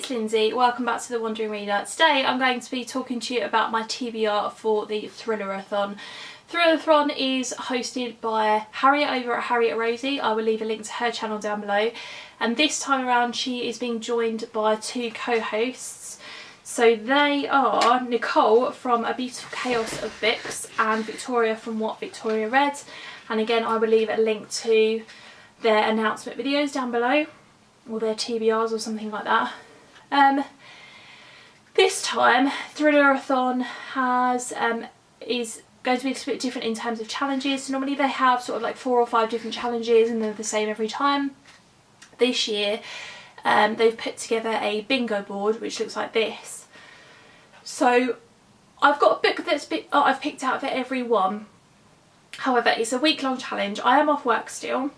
it's Lindsay. Welcome back to The Wandering Reader. Today I'm going to be talking to you about my TBR for the Thrillerathon. Thrille-a-thon is hosted by Harriet over at Harriet Rosie. I will leave a link to her channel down below. And this time around she is being joined by two co-hosts. So they are Nicole from A Beautiful Chaos of Books and Victoria from What Victoria Read. And again, I will leave a link to their announcement videos down below, or their TBRs or something like that. This time Thrillerathon is going to be a bit different in terms of challenges. So normally they have sort of like 4 or 5 different challenges and they're the same every time. This year they've put together a bingo board which looks like this. So I've got a book that's I've picked out for every one. However, it's a week-long challenge. I am off work still.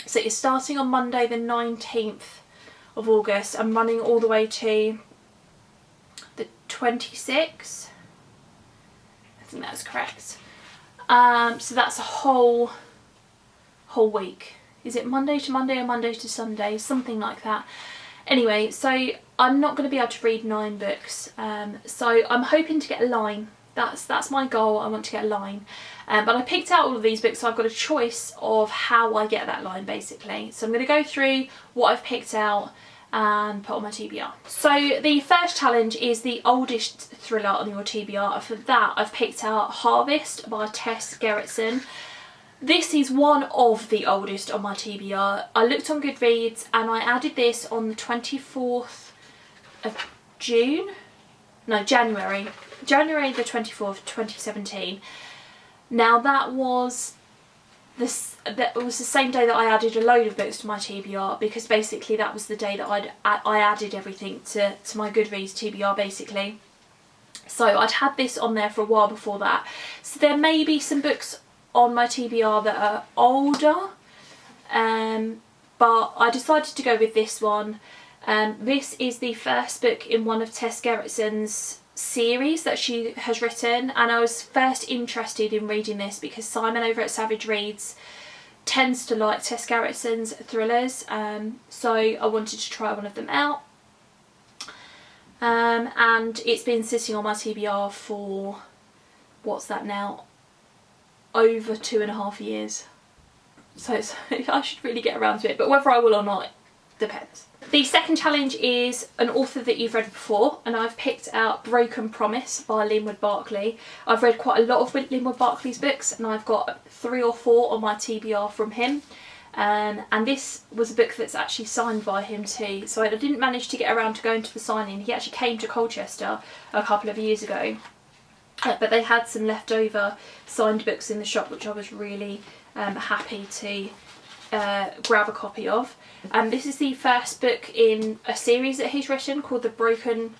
So it's starting on Monday the 19th of August and running all the way to the 26th. I think that's correct. So that's a whole week. Is it Monday to Monday or Monday to Sunday? Something like that. Anyway, so I'm not going to be able to read 9 books. So I'm hoping to get a line. That's my goal. I want to get a line. But I picked out all of these books, so I've got a choice of how I get that line basically. So I'm going to go through what I've picked out and put on my TBR. So the first challenge is the oldest thriller on your TBR. For that I've picked out Harvest by Tess Gerritsen. This is one of the oldest on my TBR. I looked on Goodreads and I added this on the 24th of June. No, January the 24th, 2017. Now that was the same day that I added a load of books to my TBR, because basically that was the day that I added everything to my Goodreads TBR basically. So I'd had this on there for a while before that. So there may be some books on my TBR that are older, but I decided to go with this one. This is the first book in one of Tess Gerritsen's series that she has written, and I was first interested in reading this because Simon over at Savage Reads tends to like Tess Gerritsen's thrillers, so I wanted to try one of them out. And it's been sitting on my TBR for, what's that now, over 2.5 years. So I should really get around to it, but whether I will or not depends. The second challenge is an author that you've read before, and I've picked out Broken Promise by Linwood Barclay. I've read quite a lot of Linwood Barclay's books and I've got 3 or 4 on my TBR from him. And this was a book that's actually signed by him too. So I didn't manage to get around to going to the signing. He actually came to Colchester a couple of years ago. But they had some leftover signed books in the shop which I was really happy to grab a copy of. This is the first book in a series that he's written called the Broken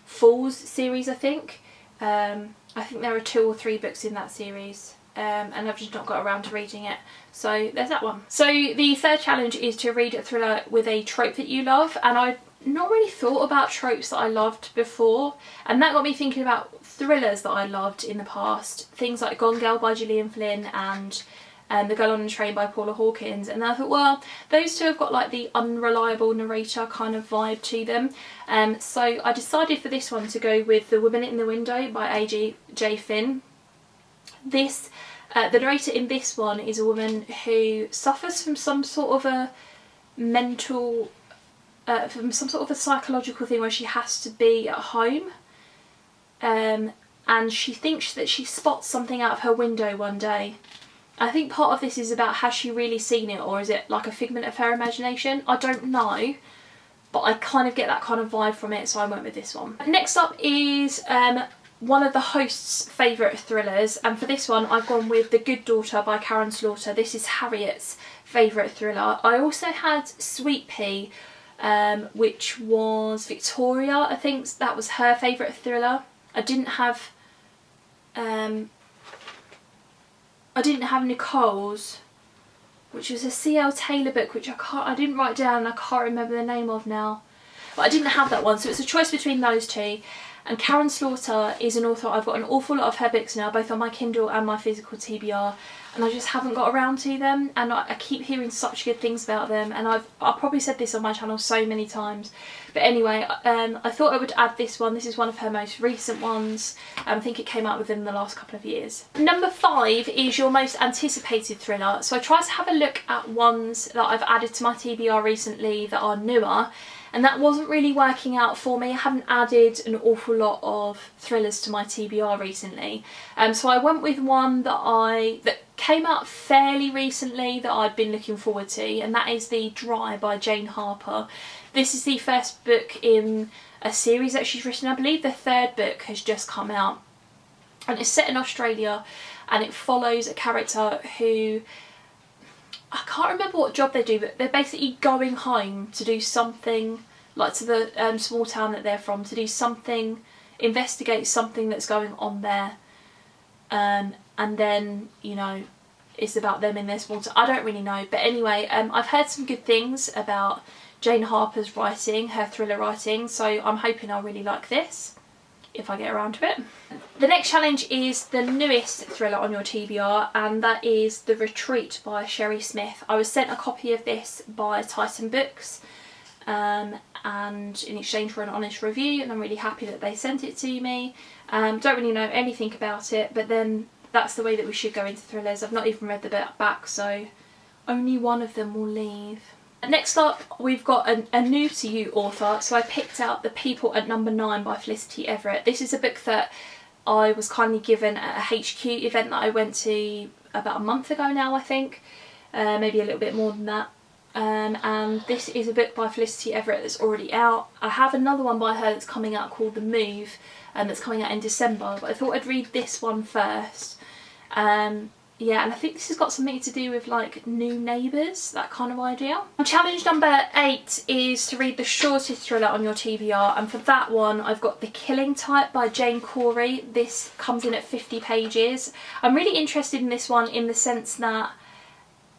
Falls series, I think. I think there are 2 or 3 books in that series, and I've just not got around to reading it. So there's that one. So the third challenge is to read a thriller with a trope that you love, and I'd not really thought about tropes that I loved before, and that got me thinking about thrillers that I loved in the past. Things like Gone Girl by Gillian Flynn and The Girl on the Train by Paula Hawkins, and I thought, well, those two have got like the unreliable narrator kind of vibe to them. So I decided for this one to go with The Woman in the Window by A.J. Finn. This, the narrator in this one is a woman who suffers from some sort of a mental, from some sort of a psychological thing where she has to be at home. And she thinks that she spots something out of her window one day. I think part of this is about, has she really seen it, or is it like a figment of her imagination? I don't know, but I kind of get that kind of vibe from it, so I went with this one. Next up is one of the host's favourite thrillers, and for this one I've gone with The Good Daughter by Karen Slaughter. This is Harriet's favourite thriller. I also had Sweet Pea, which was Victoria, I think that was her favourite thriller. I didn't have Nicole's, which was a C.L. Taylor book, which I didn't write down and I can't remember the name of now. But I didn't have that one, so it's a choice between those two. And Karen Slaughter is an author. I've got an awful lot of her books now, both on my Kindle and my physical TBR, and I just haven't got around to them, and I keep hearing such good things about them, and I've probably said this on my channel so many times. But anyway, I thought I would add this one. This is one of her most recent ones. I think it came out within the last couple of years. Number 5 is your most anticipated thriller. So I tried to have a look at ones that I've added to my TBR recently that are newer, and that wasn't really working out for me. I haven't added an awful lot of thrillers to my TBR recently. So I went with one that came out fairly recently that I'd been looking forward to, and that is The Dry by Jane Harper. This is the first book in a series that she's written. I believe the 3rd book has just come out, and it's set in Australia, and it follows a character who, I can't remember what job they do, but they're basically going home to do something, like to the small town that they're from, to do something, investigate something that's going on there, and then, you know, it's about them in their small town. I don't really know, but anyway, I've heard some good things about Jane Harper's writing, her thriller writing, so I'm hoping I'll really like this if I get around to it. The next challenge is the newest thriller on your TBR, and that is The Retreat by Sherry Smith. I was sent a copy of this by Titan Books, and in exchange for an honest review, and I'm really happy that they sent it to me. Don't really know anything about it, but then that's the way that we should go into thrillers. I've not even read the back, so only one of them will leave. Next up, we've got a new to you author, so I picked out The People at Number 9 by Felicity Everett. This is a book that I was kindly given at a HQ event that I went to about a month ago now, I think, maybe a little bit more than that. And this is a book by Felicity Everett that's already out. I have another one by her that's coming out called The Move, that's coming out in December, but I thought I'd read this one first. Yeah, and I think this has got something to do with like new neighbours, that kind of idea. Challenge number 8 is to read the shortest thriller on your TBR, and for that one I've got The Killing Type by Jane Corey. This comes in at 50 pages. I'm really interested in this one in the sense that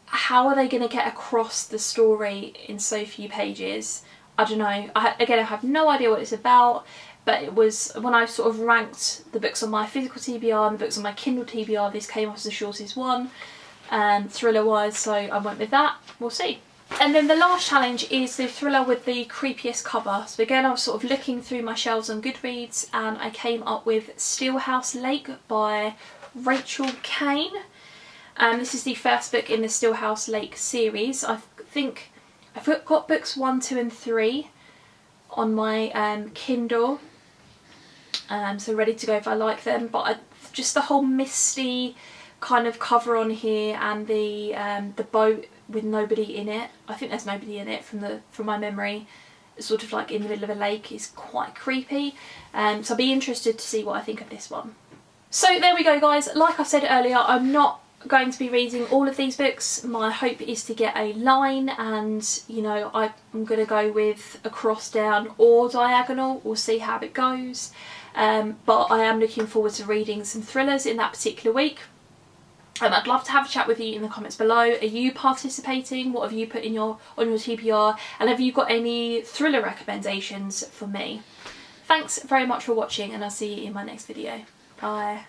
how are they going to get across the story in so few pages? I don't know. Again, I have no idea what it's about. But it was, when I sort of ranked the books on my physical TBR and the books on my Kindle TBR, this came off as the shortest one, thriller-wise, so I went with that. We'll see. And then the last challenge is the thriller with the creepiest cover. So again, I was sort of looking through my shelves on Goodreads, and I came up with Stillhouse Lake by Rachel Kane. This is the first book in the Stillhouse Lake series. I think I've got books 1, 2 and 3 on my Kindle. So ready to go if I like them, but just the whole misty kind of cover on here, and the boat with nobody in it. I think there's nobody in it from my memory. It's sort of like in the middle of a lake, is quite creepy. So I'll be interested to see what I think of this one. So there we go, guys. Like I said earlier, I'm not going to be reading all of these books. My hope is to get a line, and you know, I'm going to go with a cross down or diagonal. We'll see how it goes. But I am looking forward to reading some thrillers in that particular week. I'd love to have a chat with you in the comments below. Are you participating? What have you put in on your TBR? And have you got any thriller recommendations for me? Thanks very much for watching, and I'll see you in my next video. Bye.